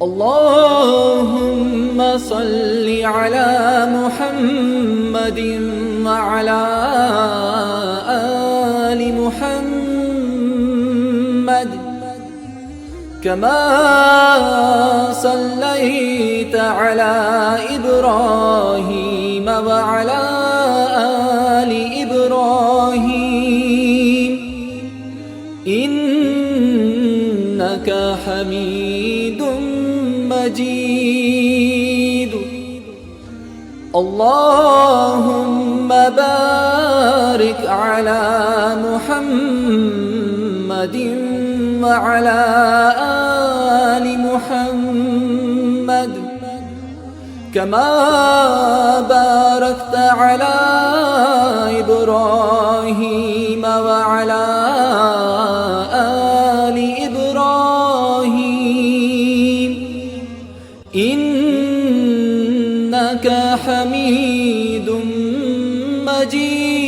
اللهم صل على محمد وعلى آل محمد كما صليت على إبراهيم وعلى آل إبراهيم إنك حميد مجيد. اللهم بارك على محمد وعلى آل محمد كما باركت على إبراهيم وعلى آل إبراهيم إنك حميد مجيد.